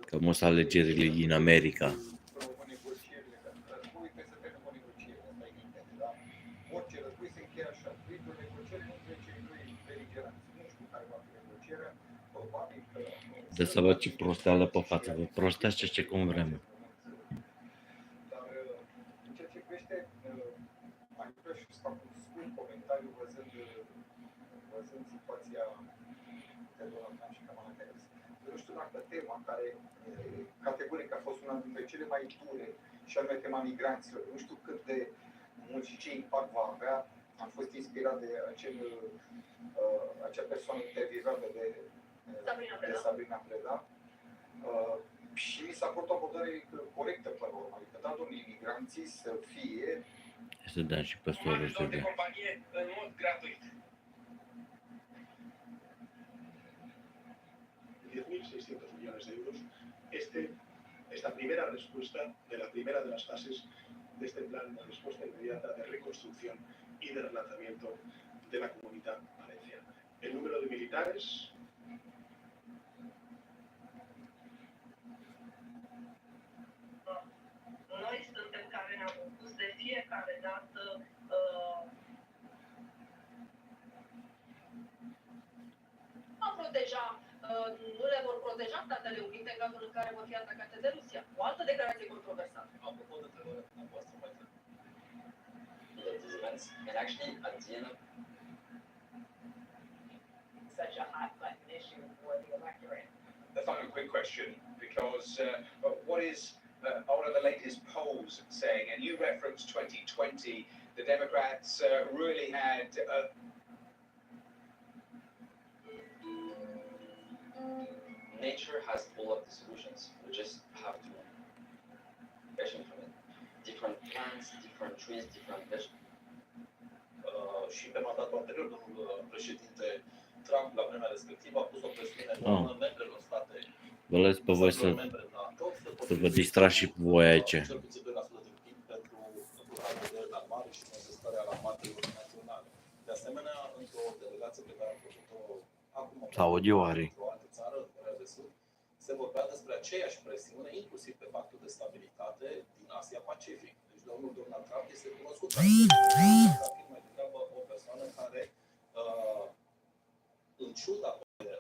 Că mă sunt alegerile din America. De să văd ce prosteală pe față, vă prostește ce cum vrem. Categoric a fost una dintre cele mai dure, și anume tema migranților. Nu știu cât de mult și ce impact va avea. Am fost inspirat de acea persoană intervievată de Sabrina Preda. Și mi s-a părut o abordare corectă până la urmă. Adică, da, domnule, imigranții să fie... Să dăm și pe sorul de companie în mod gratuit. 10.600 millones de euros. Esta primera respuesta de la primera de las fases de este plan de respuesta inmediata de reconstrucción y de relanzamiento de la comunidad valenciana. El número de militares noi suntem care ne-am opus de fiecare dată a proteja, nu le vor proteja Statele Unite în cazul în care vor fi atacate de Rusia. O altă declarație controversată. Apropo de întrebarea dumneavoastră mai târziu. These events, and actually at the end of Such a hot button issue for the electorate. The final quick question, because what is one of the latest polls saying, and you referenced 2020, the Democrats really had nature has all of the solutions. We just have to fashion from it. Different plants, different trees, different vegetables. Și pe mandatul anterior, domnul președinte Trump, la vremea respectivă, a pus o presiune enormă membrelor state. Vă las pe voi să vă distrați și voi aici. Cel puțin 2% din PIB pentru programul de înarmare și necesitarea armatelor naționale. De asemenea, într-o delegație pe care am făcut-o acum într-o altă țară, în Coreea de Sud, se vorbea despre aceeași presiune, inclusiv pe pactul de stabilitate din Asia-Pacific. Deci domnul Donald Trump este cunoscut ca fiind mai degrabă o persoană care, în ciuda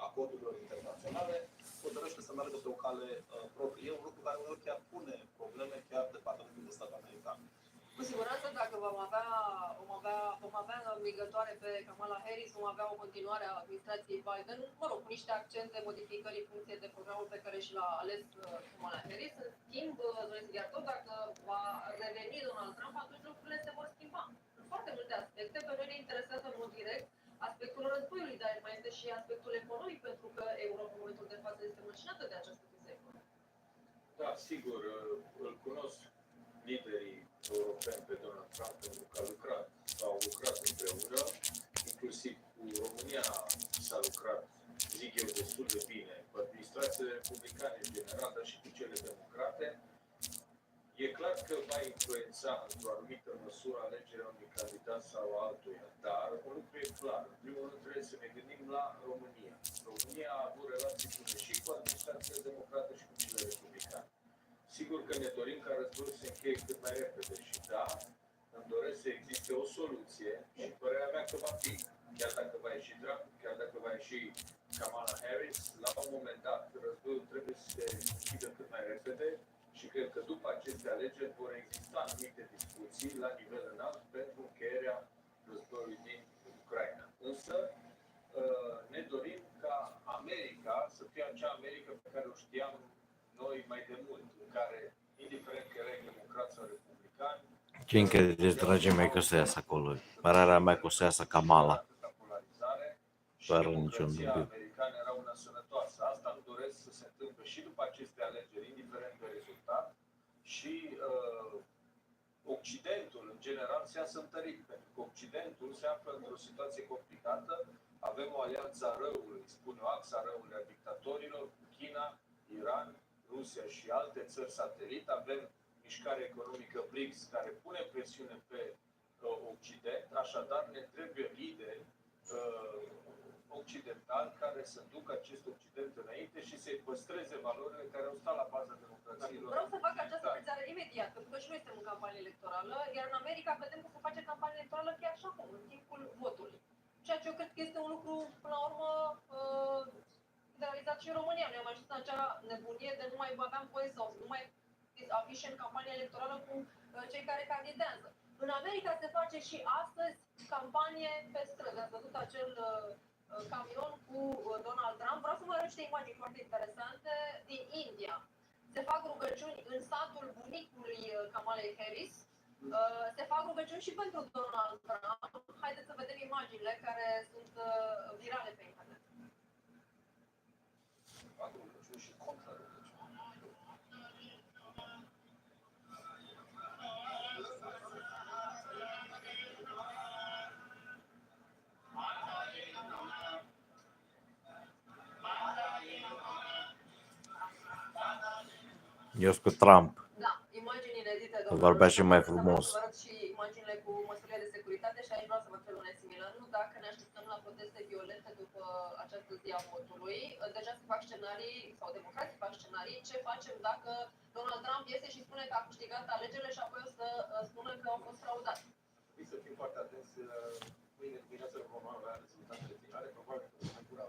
acordurilor internaționale, hotărăște să meargă pe o cale proprie. E un lucru care uneori chiar pune probleme chiar de Departamentul de Stat american. Cu siguranță, dacă vom avea învingătoare pe Kamala Harris, vom avea o continuare a administrației Biden, mă rog, cu niște accente, modificări în funcție de programul pe care și l-a ales Kamala Harris. În schimb, doresc iar tot, dacă va reveni Donald Trump, atunci lucrurile se vor schimba. În foarte multe aspecte, pe noi ne interesează în mod direct aspectul războiului, dar mai este și aspectul economic, pentru că Europa în momentul de față este măcinată de această criză economică. Da, sigur, îl cunosc liderii europeni pe Donald Trump pentru că au lucrat împreună, inclusiv cu România s-a lucrat, zic eu, destul de bine, cu administrațiile republicane în general, dar și cu cele democrate. E clar că va influența într-o anumită măsură alegerea unui candidat sau altuia, dar un lucru e clar. În primul rând trebuie să ne gândim la România. România a avut relații bune și cu administrațiile democrate și cu cele republicane. Sigur că ne dorim ca războiul să încheie cât mai repede și da, îmi doresc să existe o soluție și părerea mea că va fi. Chiar dacă va ieși Trump, chiar dacă va ieși Kamala Harris, la un moment dat războiul trebuie să se închidă cât mai repede și cred că după aceste alegeri vor exista anumite discuții la nivel înalt pentru încheierea războiului din Ucraina. Însă ne dorim ca America să fie acea America pe care o știam noi mai de mult, în care, indiferent că erai democrat sau republican, Cine credeți, dragii mei, că o să iasă acolo? Părerea mea că o să iasă Kamala. Fără niciun dubiu. americani era una sănătoasă. Asta îmi doresc să se întâmple și după aceste alegeri, indiferent de rezultat. Și Occidentul, în general, se iasă întărit. Pentru că Occidentul se află într-o situație complicată. Avem o alianță a răului, spune o axa răului a dictatorilor, cu China, Iran, Rusia și alte țări satelit. Avem mișcarea economică BRICS, care pune presiune pe Occident. Așadar, ne trebuie lideri occidentali care să ducă acest Occident în americanilor. Vreau să fac această precizare imediat, pentru că și noi suntem în campanie electorală, iar în America vedem că se face campanie electorală chiar și acum, în timpul votului. Ceea ce eu cred că este un lucru, până la urmă, realizat și în România. Noi am ajuns în acea nebunie de nu mai aveam voie sau nu mai afișe în campanie electorală cu cei care candidează. În America se face și astăzi campanie pe străzi. Ați văzut acel camion cu Donald Trump. Vreau să vă arăt niște imagini foarte interesante din India. Se fac rugăciuni în satul bunicului Kamalei Harris. Se fac rugăciuni și pentru Donald Trump. Haideți să vedem imaginile care sunt virale pe internet. Fac rugăciuni și contra rugăciuni. Eu sunt cu Trump. Da, imagini inedite. Vorbea și mai frumos. Vă arăt și imaginile cu măsurile de securitate și aici vreau să vă cer un similar. Dacă ne așteptăm la proteste violente după această zi a votului, deja se fac scenarii, sau democrații fac scenarii, ce facem dacă Donald Trump iese și spune că a câștigat alegerile și apoi o să spună că au fost fraudați. Trebuie să fim foarte atenți. Mâine dimineață vom avea rezultatele finale, probabil că vom mai dura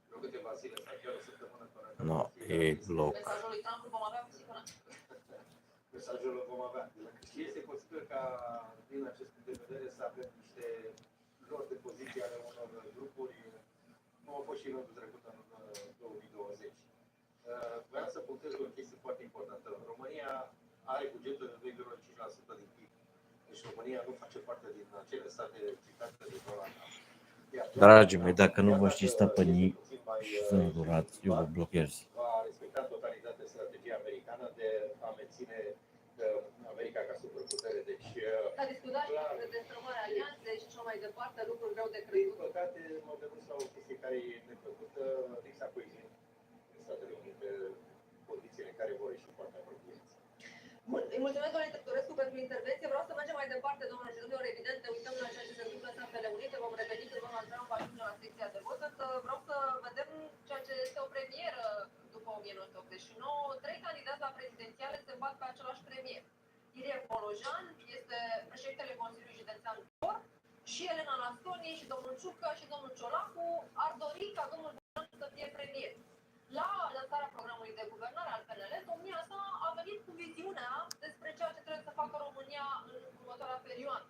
vreo câteva zile sau chiar o săptămână până No, e bloc. Mesajul lui Trump îl vom avea cu siguranță. mesajul îl vom avea. Și este posibil ca, din acest punct de vedere, să avem niște lor de poziție ale unor grupuri, cum au fost și în rândul trecut în 2020. Vreau să punctez o chestie foarte importantă. România are bugetul de 2,5% din PIB. Deci România nu face parte din acele state citate de Donald Trump. Dragii mei, dacă nu vă știți stăpâni și sunt durați, eu vă blochez. Va respecta în totalitate strategia americană de a menține America ca superputere. Deci, S-a discutat și despre destrămarea alianței și așa mai departe, lucruri greu de crezut. din păcate, m-au devenit la o chestie care e neplăcută, lipsa coeziune în Statele Unite, condițiile în care vor ieși foarte apropiați. Bun, îi mulțumesc, domnule Tăcărescu, pentru intervenție. Vreau să mergem mai departe, domnule și domnilor. Evident, ne uităm la ceea ce se întâmplă în Statele Unite. Vom reveni când Donald Trump ajunge la secția de vot. Însă vreau să vedem ceea ce este o premieră după 1989. 3 candidați la prezidențiale se bat pe același premier. Ilie Polojan este președintele Consiliului Județean Bihor și Elena Nastoni și domnul Ciucă și domnul Ciolacu ar dori ca domnul Bogdan să fie premier. La lansarea programului de guvernare al PNL, domnia sa a venit cu viziunea despre ceea ce trebuie să facă România în următoarea perioadă.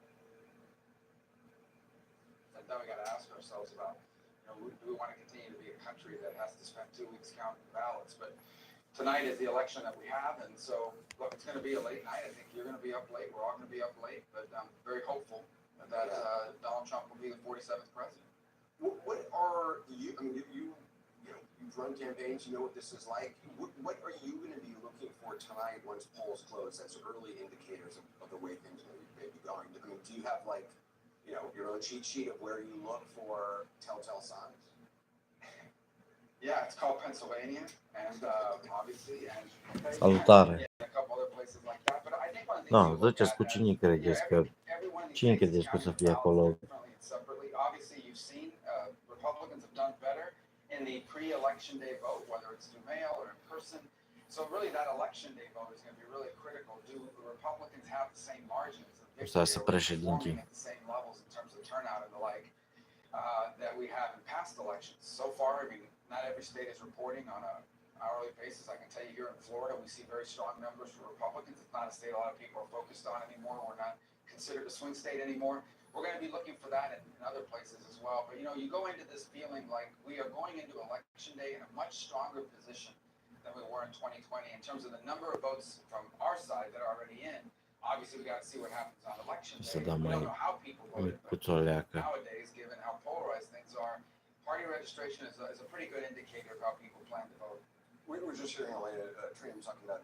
And then we got to ask ourselves about, do we want to continue to be a country that has to spend 2 weeks counting ballots? But tonight is the election that we have, and so, look, it's going to be a late night. I think you're going to be up late. We're all going to be up late, but I'm very hopeful that Donald Trump will be the 47th president. What are you? I mean, you've run campaigns. You know what this is like. What are you going to be looking for tonight once polls close as early indicators of the way things may be going? I mean, do you have your own cheat sheet of where you look for telltale signs? Yeah, it's called Pennsylvania, and obviously, and Salutare. a couple other places like that. But I think one of the Da, things you look ziceți at, cu cine credeți că cine credeți că o să fie acolo? separately, obviously, you've seen Republicans have done better in the pre-election day vote, whether it's through mail or in person. So really, that election day vote is going to be really critical. Do the Republicans have the same margins of Să victory? se Are we președinții. performing at the same levels in terms of turnout and the like that we have in past elections? So far, I mean, not every state is reporting on a hourly basis. I can tell you here in Florida, we see very strong numbers for Republicans. It's not a state a lot of people are focused on anymore. We're not considered a swing state anymore. We're going to be looking for that in other places as well. But, you go into this feeling like we are going into Election Day in a much stronger position than we were in 2020 in terms of the number of votes from our side that are already in. Obviously, we got to see what happens on Election Day. Să dăm We mai don't know how people voted, but micuțoleacă. nowadays, given how polarized things are, party registration is a pretty good indicator of how people plan to vote. We were just hearing Elena Trim talking about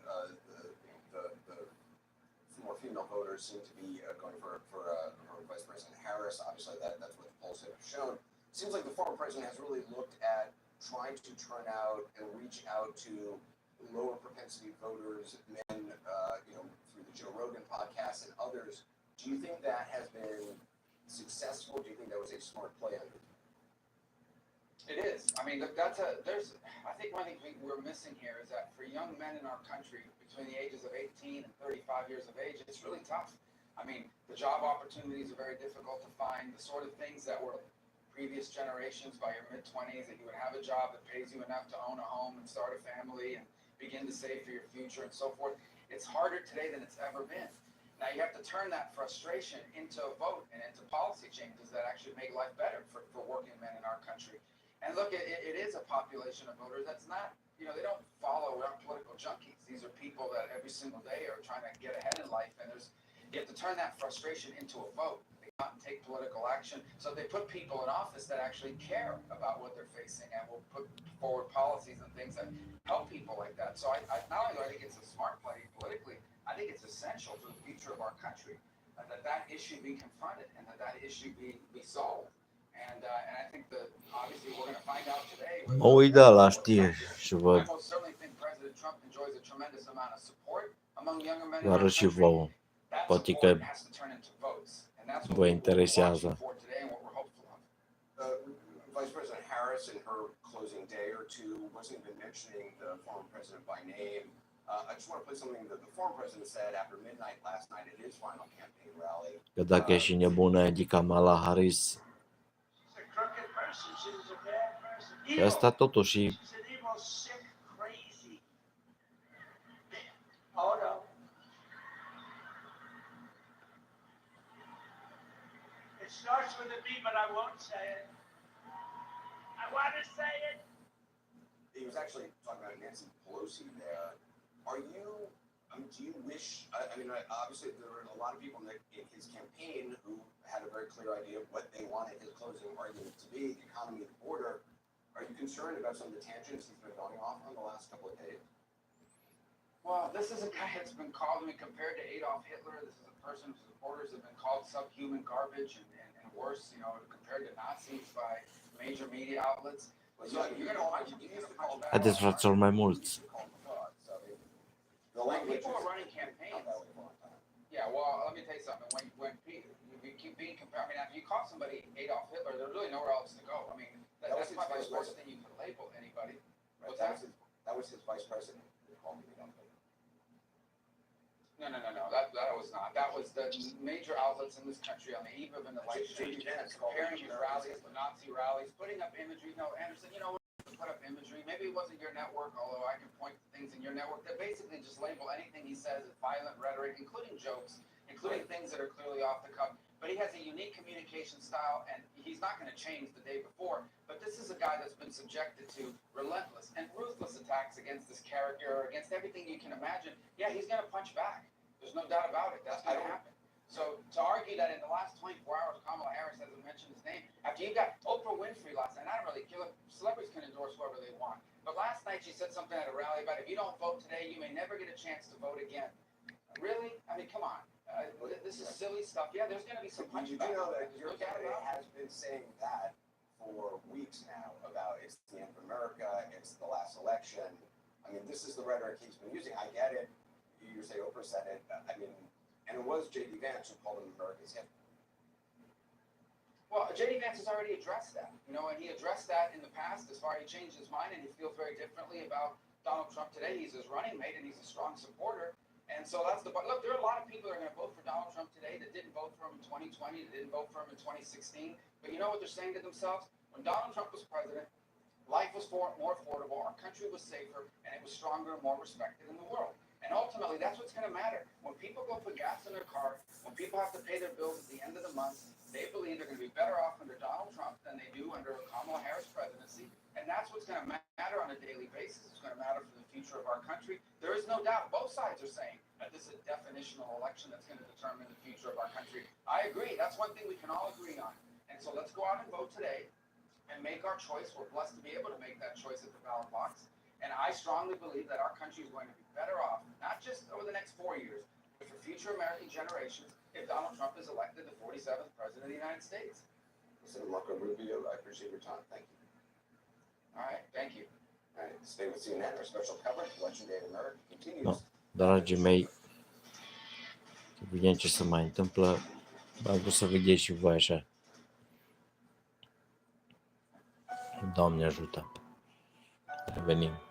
the more female voters seem to be going for Vice President Harris. Obviously, that's what the polls have shown. Seems like the former president has really looked at trying to turn out and reach out to lower propensity voters, men, through the Joe Rogan podcast and others. Do you think that has been successful? Do you think that was a smart play under him? It is. I mean, I think one thing we're missing here is that for young men in our country between the ages of 18 and 35 years of age, it's really tough. I mean, the job opportunities are very difficult to find. The sort of things that were previous generations by your mid-20s, that you would have a job that pays you enough to own a home and start a family and begin to save for your future and so forth. It's harder today than it's ever been. Now you have to turn that frustration into a vote and into policy changes that actually make life better for working men in our country. And look, it is a population of voters that's not, they don't follow around political junkies. These are people that every single day are trying to get ahead in life. And you have to turn that frustration into a vote. They go out and take political action. So they put people in office that actually care about what they're facing and will put forward policies and things that help people like that. So I not only do I think it's a smart play politically, I think it's essential for the future of our country that issue be confronted and that issue be solved. And I think that obviously we're going to find out today. Mă uit la știri și văd, I most certainly think President Trump enjoys a tremendous amount of support among younger men in vă our arăt și country. vouă. That Poate support că has to turn into votes, and that's what vă we're interesează. watching for today and what we're hopeful of. Vice President Harris, in her closing day or two, wasn't even mentioning the former president by name. I just want to play something that the former president said after midnight last night at his final campaign rally. Că dacă e și nebună, e Kamala Harris. Și asta totuși It starts with a B, but I won't say it. I want to say it. He was actually talking about Nancy Pelosi there. Do you wish, obviously there were a lot of people in his campaign who had a very clear idea of what they wanted his closing argument to be, the economy, the border. Are you concerned about some of the tangents he's been going off on the last couple of days? Well, this is a guy that's been called, compared to Adolf Hitler. This is a person whose supporters have been called subhuman garbage and worse, compared to Nazis by major media outlets. So you're going to watch him. He's going to call back. haideți fraților mai mulți. People are running campaigns. Yeah, well, let me tell you something. When you keep being compared, if you call somebody Adolf Hitler, there's really nowhere else to go. That's probably the worst thing you could label anybody. Right, that was his vice president who called me Adolf Hitler. No. That was not. That was the major outlets in this country on the eve of an election comparing his rallies to Nazi rallies, putting up imagery. No, Anderson, put up imagery. Maybe it wasn't your network, although I can point to things in your network that basically just label anything he says as violent rhetoric, including jokes, including things that are clearly off the cuff. But he has a unique communication style, and he's not going to change the day before. But this is a guy that's been subjected to relentless and ruthless attacks against this character, against everything you can imagine. Yeah, he's going to punch back. There's no doubt about it. That's going to happen. So to argue that in the last 24 hours, Kamala Harris hasn't mentioned his name, after you got Oprah Winfrey last night, I don't really care. Celebrities can endorse whoever they want. But last night she said something at a rally about if you don't vote today, you may never get a chance to vote again. Really? Come on. This is silly stuff. Yeah, there's going to be some punchback. You do know that your candidate has been saying that for weeks now about it's the end of America, it's the last election. This is the rhetoric he's been using. I get it. You say Oprah said it. And it was J.D. Vance who called him America's hip. Well, J.D. Vance has already addressed that, and he addressed that in the past as far as he changed his mind and he feels very differently about Donald Trump today. He's his running mate and he's a strong supporter. And so look, there are a lot of people that are going to vote for Donald Trump today that didn't vote for him in 2020, that didn't vote for him in 2016. But you know what they're saying to themselves? When Donald Trump was president, life was more affordable, our country was safer, and it was stronger and more respected in the world. And ultimately, that's what's going to matter. When people go put gas in their car, when people have to pay their bills at the end of the month, they believe they're going to be better off under Donald Trump than they do under a Kamala Harris presidency. And that's what's going to matter on a daily basis. It's going to matter for the future of our country. There is no doubt. Both sides are saying that this is a definitional election that's going to determine the future of our country. I agree. That's one thing we can all agree on. And so let's go out and vote today and make our choice. We're blessed to be able to make that choice at the ballot box. And I strongly believe that our country is going to be better off, not just over the next 4 years, but for future American generations if Donald Trump is elected the 47th President of the United States. Listen, Marco Rubio, I appreciate your time. Thank you. All right, thank you. All right, stay with CNN. Our special coverage, Election Day in America, continues. No, dragii mei, vedem ce se mai întâmplă. Am vrut să vedeți și voi așa. Doamne ajută. Revenim.